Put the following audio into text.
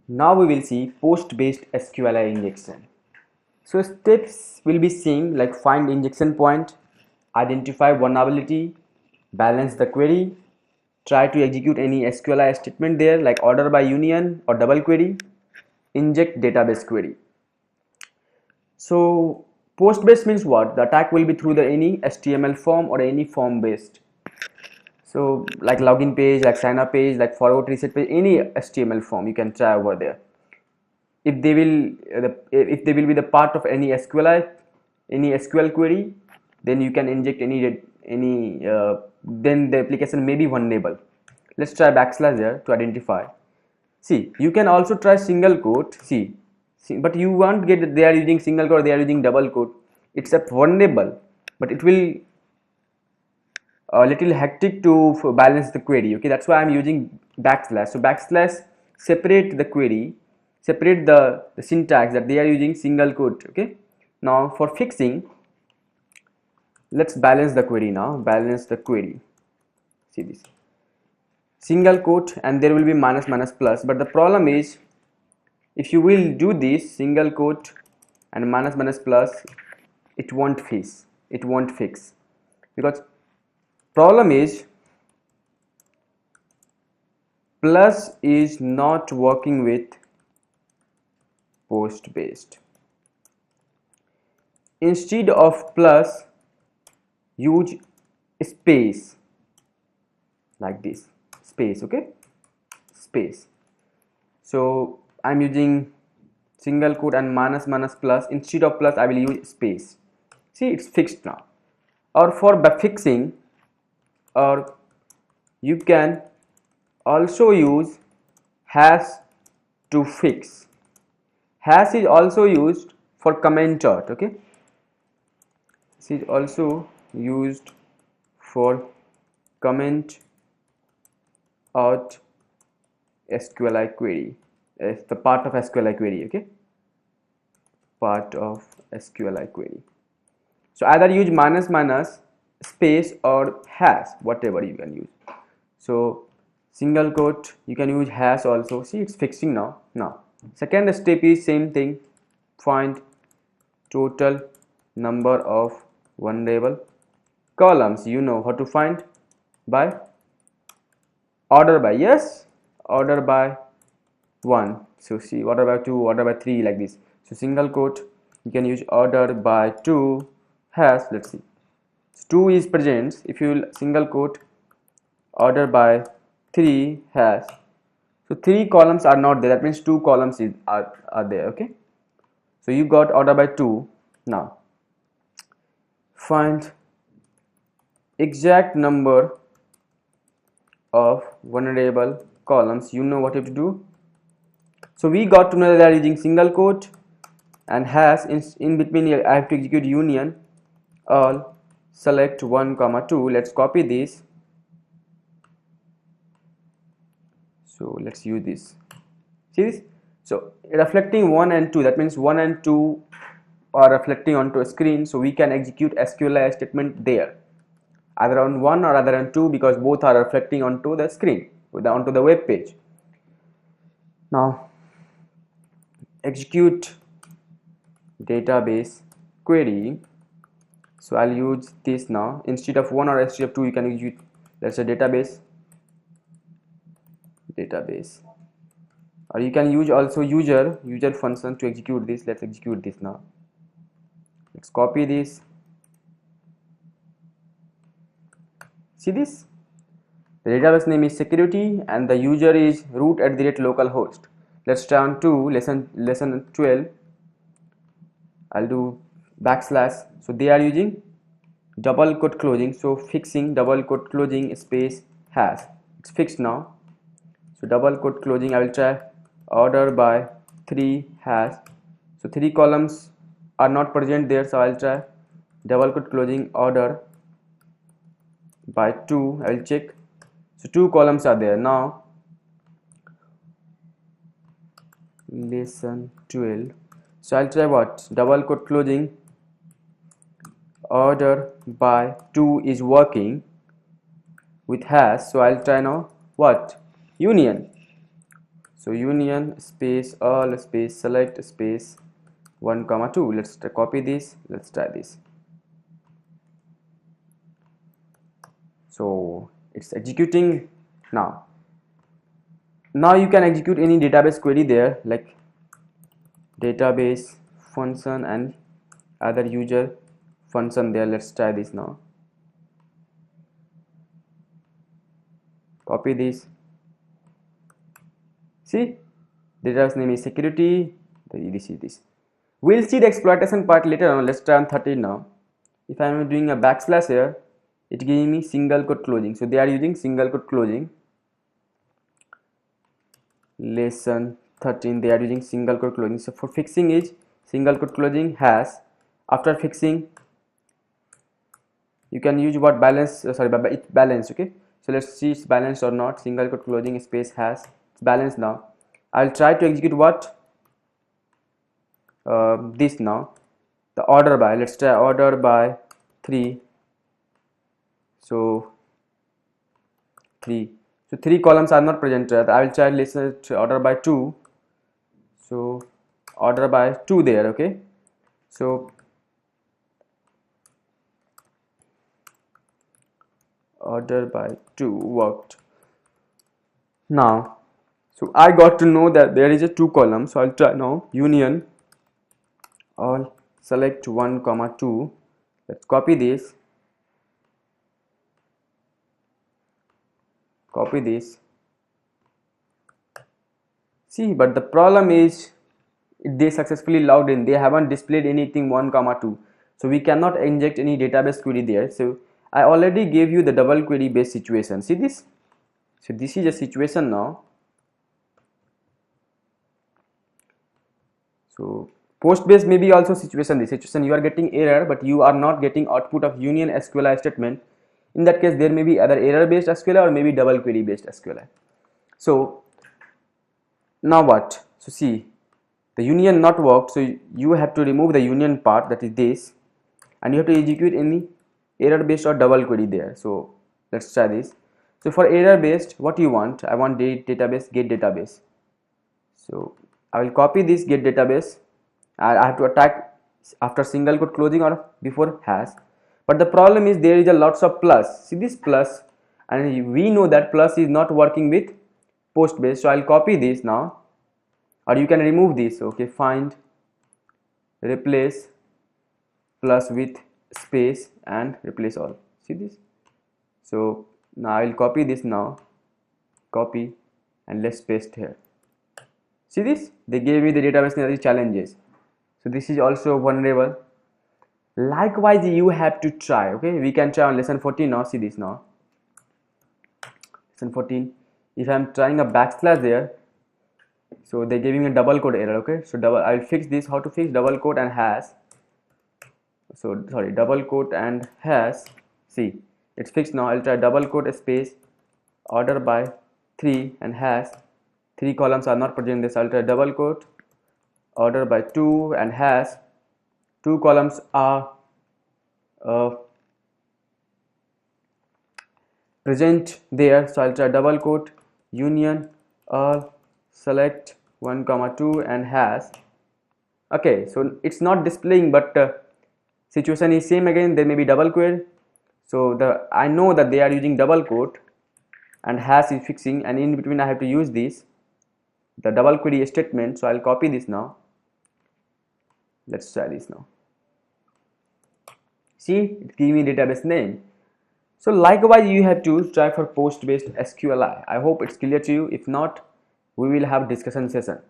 Now we will see post-based SQLi injection. So steps will be same like find injection point, identify vulnerability, balance the query, try to execute any SQLi statement there like order by union or double query, inject database query. So post-based means what? The attack will be through the any HTML form or any form based. So like login page, like sign up page, like forward reset page, any HTML form you can try over there. If they will if they will be the part of any any SQL query, then you can inject any then the application may be vulnerable. Let's try backslash there to identify. See, you can also try single quote. See, but you won't get that they are using single quote, they are using double quote. It's a vulnerable, but it will a little hectic to balance the query. Okay, that's why I'm using backslash. So backslash separate the query, separate the syntax that they are using single quote. Okay, now for fixing, let's balance the query. Now balance the query. See this single quote and there will be minus minus plus, but the problem is if you will do this single quote and minus minus plus, it won't fix because problem is plus is not working with post based. Instead of plus, use space like this, space. Okay, space. So I'm using single quote and minus minus plus. Instead of plus I will use space. See, it's fixed now. Or for fixing, or you can also use hash to fix. Hash is also used for comment chart. Okay, this is also used for comment out SQLi query. It's the part of SQLi query. Okay, part of SQLi query. So either use minus minus space or hash, whatever you can use. So single quote, you can use hash also. See, it's fixing now. Now second step is same thing, find total number of vulnerable columns. You know how to find by order by, yes, order by 1. So see, order by 2, order by 3, like this. So single quote, you can use order by 2 hash. Let's see, 2 is present. If you will single quote order by 3 hash, so 3 columns are not there, that means 2 columns are there. Okay, so you got order by 2. Now find exact number of vulnerable columns. You know what you have to do. So we got to know that they are using single quote and hash. In between here I have to execute union all, select 1 comma 2. Let's copy this. So let's use this. See this? So reflecting 1 and 2, that means 1 and 2 are reflecting onto a screen, so we can execute SQLi statement there, either on 1 or other on 2, because both are reflecting onto the screen, onto the web page. Now execute database query. So I'll use this now. Instead of 1 or instead of 2, you can execute, let's say, database, or you can use also user function to execute this. Let's execute this now. Let's copy this. See this, the database name is security and the user is root@localhost. Let's turn to lesson 12. I'll do backslash. So they are using double quote closing, so fixing double quote closing space hash. It's fixed now. So double quote closing, I will try order by 3 hash. So 3 columns are not present there, so I'll try double quote closing order by 2. I will check. So 2 columns are there. Now lesson 12. So I'll try what? Double quote closing order by 2 is working with hash. So I'll try now what? Union. So union space all space select space 1 comma 2. Let's copy this. Let's try this. So it's executing now. Now you can execute any database query there, like database function and other user function there. Let's try this now. Copy this. See, database name is security. This is this. We'll see the exploitation part later on. Let's try on 13 now. If I am doing a backslash here, it gives me single quote closing. So they are using single quote closing. Lesson 13, they are using single quote closing. So for fixing is single quote closing has. After fixing, you can use what balance, it's balanced. Okay, so let's see it's balanced or not. Single quote closing space has, it's balanced now. I'll try to execute what this now, the order by. Let's try order by 3. So 3. So 3 columns are not present. I will try listen to order by 2. So order by 2 there. Okay, so order by 2 worked now. So I got to know that there is a 2 column. So I'll try now union all select 1 comma 2. Let's copy this. Copy this. See, but the problem is they successfully logged in. They haven't displayed anything 1 comma 2. So we cannot inject any database query there. So I already gave you the double query based situation. See this? So this is a situation now. So post based may be also situation. The situation you are getting error, but you are not getting output of union SQLi statement. In that case, there may be either error based SQLi or maybe double query based SQLi. So now what? So see, the union not worked. So you have to remove the union part, that is this, and you have to execute any error based or double query there. So let's try this. So for error based, what you want? I want database get database. So I will copy this get database. I have to attack after single quote closing or before hash. But the problem is there is a lots of plus. See this plus, and we know that plus is not working with post base. So I'll copy this now, or you can remove this. Okay, find replace plus with space and replace all. See this? So now I will copy this now, copy, and let's paste here. See this? They gave me the database challenges. So this is also vulnerable. Likewise, you have to try. Okay, we can try on lesson 14 now. See this now. Lesson 14. If I am trying a backslash there, so they're giving a double quote error. Okay, so double. I'll fix this. How to fix double quote and hash? So sorry, double quote and hash. See, it's fixed now. I'll try double quote space order by 3 and hash. 3 columns are not present in this. I'll try double quote order by 2 and hash. 2 columns are present there. So I'll try double quote union select 1 comma 2 and hash. Okay, so it's not displaying, but situation is same again. There may be double quote. So I know that they are using double quote and hash is fixing, and in between I have to use this, the double query statement. So I'll copy this now. Let's try this now. See, it gives me database name. So likewise, you have to try for post based SQLi. I hope it's clear to you. If not, we will have discussion session.